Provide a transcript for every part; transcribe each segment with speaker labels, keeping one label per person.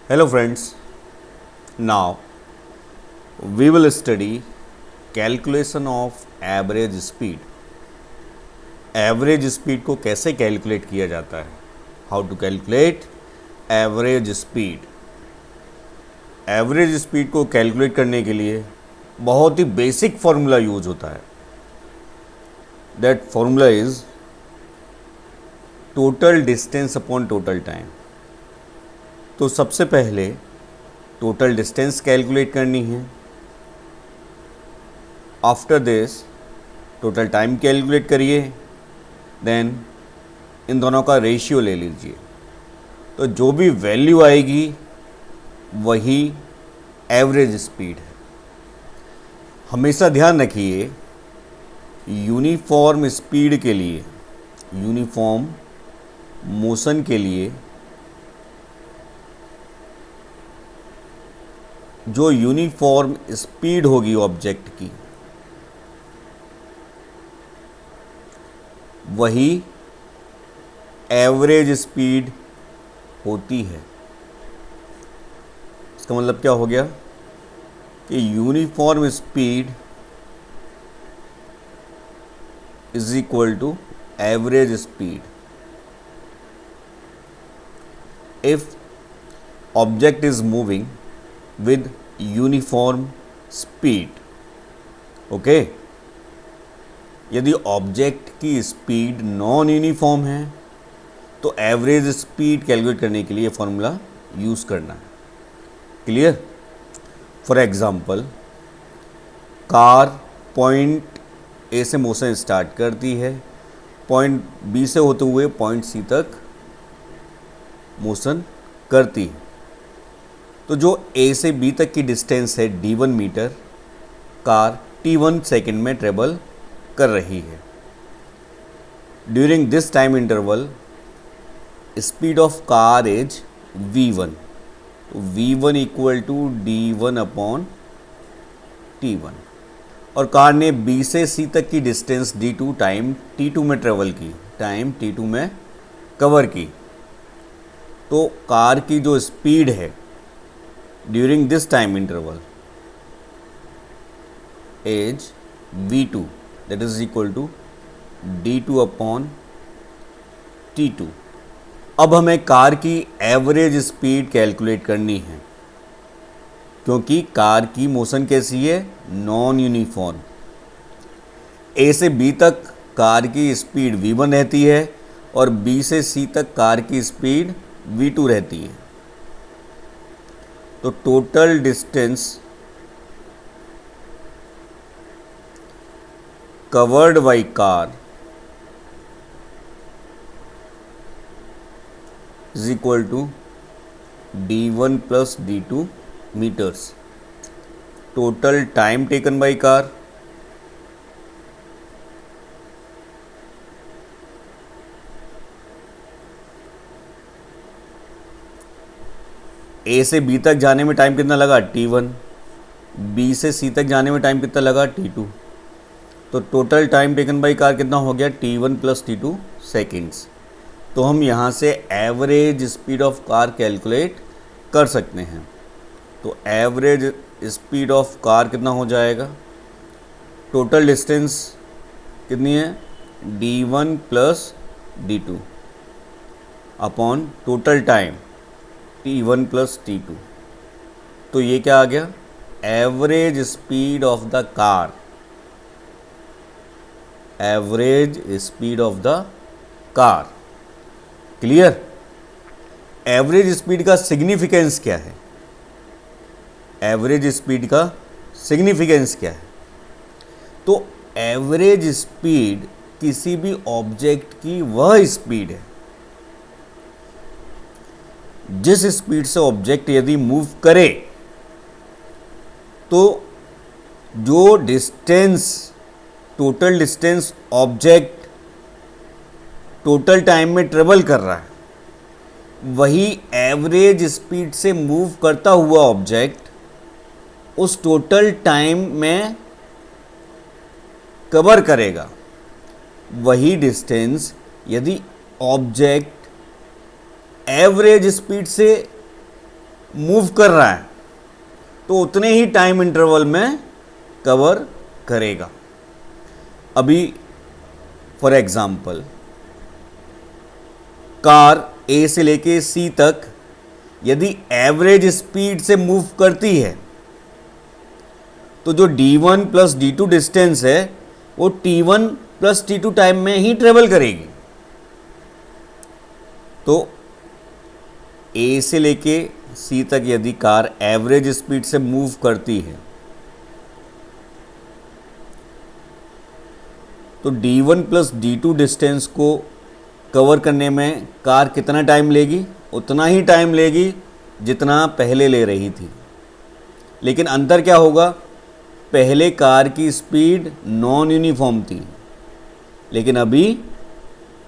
Speaker 1: Hello friends, now we will study calculation of average speed. Average speed को कैसे calculate किया जाता है? How to calculate average speed. Average speed को calculate करने के लिए बहुत ही बेसिक फॉर्मूला यूज होता है. That formula is total distance upon total time. तो सबसे पहले टोटल डिस्टेंस कैलकुलेट करनी है. After this total time calculate करिए. देन इन दोनों का रेशियो ले लीजिए. तो जो भी वैल्यू आएगी वही एवरेज स्पीड है. हमेशा ध्यान रखिए यूनिफॉर्म स्पीड के लिए, यूनिफॉर्म मोशन के लिए जो यूनिफॉर्म स्पीड होगी ऑब्जेक्ट की वही एवरेज स्पीड होती है. इसका मतलब क्या हो गया कि uniform speed is equal to average speed. If object is moving with uniform speed. Okay, यदि ऑब्जेक्ट की स्पीड नॉन यूनिफॉर्म है तो एवरेज स्पीड कैलकुलेट करने के लिए फॉर्मूला यूज़ करना है. Clear? For example car point A से मोशन स्टार्ट करती है, पॉइंट बी से होते हुए पॉइंट सी तक मोशन करती है. तो जो ए से बी तक की डिस्टेंस है d1 metre, car t1 second में ट्रेवल कर रही है. During this time interval speed of car is v1. तो v1 equal to d1 upon t1. और कार ने b से c तक की डिस्टेंस d2 टाइम t2 में ट्रेवल की, टाइम t2 में कवर की. तो कार की जो स्पीड है during this time interval is v2, that is equal to d2 upon t2. अब हमें कार की एवरेज स्पीड कैलकुलेट करनी है क्योंकि कार की मोशन कैसी है? Non uniform. ए से बी तक कार की स्पीड v1 रहती है और बी से सी तक कार की स्पीड v2 रहती है. तो total distance covered by car is equal to d1 plus d2 metres. Total time taken by car A से बी तक जाने में टाइम कितना लगा? t1. बी से सी तक जाने में टाइम कितना लगा? t2. तो total time taken by car कितना हो गया? t1 plus t2 seconds. तो हम यहाँ से average speed of car calculate कर सकते हैं. तो एवरेज स्पीड ऑफ कार कितना हो जाएगा? टोटल डिस्टेंस कितनी है? d1 plus d2 upon total time t1 plus t2. तो ये क्या आ गया? Average speed of the car. Average speed of the car. Clear? Average speed का सिग्निफिकेंस क्या है? एवरेज स्पीड का सिग्निफिकेंस क्या है? तो एवरेज स्पीड किसी भी ऑब्जेक्ट की वह स्पीड है जिस स्पीड से ऑब्जेक्ट यदि मूव करे तो जो distance, total distance object total time में ट्रेवल कर रहा है वही एवरेज स्पीड से मूव करता हुआ ऑब्जेक्ट उस टोटल टाइम में कवर करेगा. वही डिस्टेंस यदि ऑब्जेक्ट एवरेज स्पीड से मूव कर रहा है तो उतने ही टाइम इंटरवल में कवर करेगा। अभी फॉर एग्जाम्पल कार ए से लेके सी तक यदि एवरेज स्पीड से मूव करती है तो जो D1 प्लस D2 डिस्टेंस है वो T1 प्लस T2 टाइम में ही ट्रेवल करेगी। तो ए से लेके सी तक यदि कार एवरेज स्पीड से मूव करती है तो D1 प्लस D2 डिस्टेंस को कवर करने में कार कितना टाइम लेगी? उतना ही टाइम लेगी जितना पहले ले रही थी। लेकिन अंतर क्या होगा? पहले कार की स्पीड नॉन यूनिफॉर्म थी, लेकिन अभी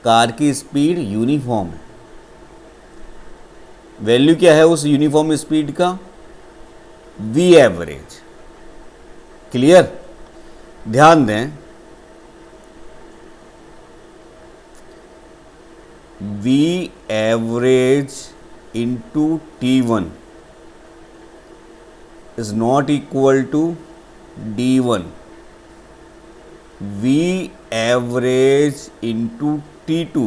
Speaker 1: कार की स्पीड यूनिफॉर्म है। वैल्यू क्या है उस यूनिफॉर्म स्पीड का? V average. क्लियर? ध्यान दें, V average into T1 is not equal to D1. V average into T2,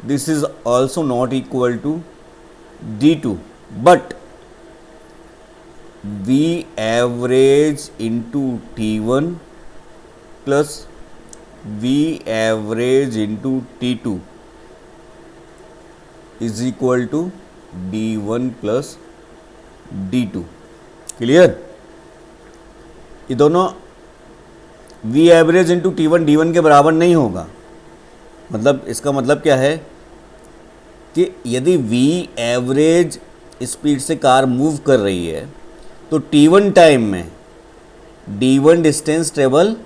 Speaker 1: this is also not equal to D2, but V average into T1 plus V average into T2 is equal to D1 plus D2। Clear? ये दोनों V average into T1 D1 के बराबर नहीं होगा। मतलब इसका मतलब क्या है कि यदि V एवरेज स्पीड से कार मूव कर रही है तो T1 टाइम में D1 डिस्टेंस ट्रेवल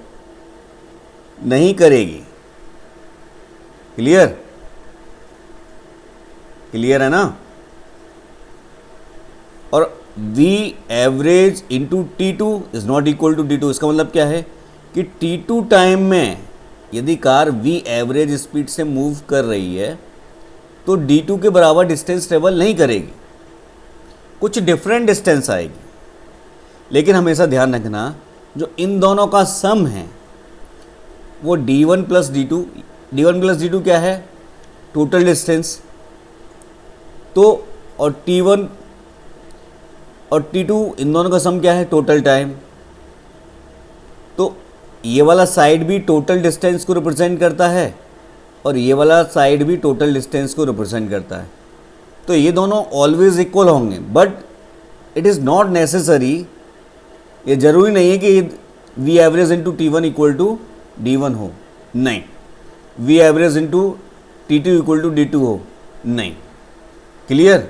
Speaker 1: नहीं करेगी। क्लियर? क्लियर है ना? और V average into T2 is not equal to D2। इसका मतलब क्या है कि T2 टाइम में यदि कार V एवरेज स्पीड से मूव कर रही है तो D2 के बराबर डिस्टेंस ट्रेवल नहीं करेगी, कुछ डिफरेंट डिस्टेंस आएगी। लेकिन हमेशा ध्यान रखना जो इन दोनों का सम है वो D1 plus D2। D1 plus D2 क्या है? Total distance. तो और T1 और T2 इन दोनों का सम क्या है? Total time. तो ये वाला साइड भी टोटल डिस्टेंस को रिप्रेजेंट करता है और ये वाला साइड भी टोटल डिस्टेंस को रिप्रेजेंट करता है। तो ये दोनों ऑलवेज इक्वल होंगे, but it is not necessary, ये ज़रूरी नहीं है कि V average into T1 equal to D1 हो, नहीं। V average into T2 equal to D2 हो, नहीं। क्लियर?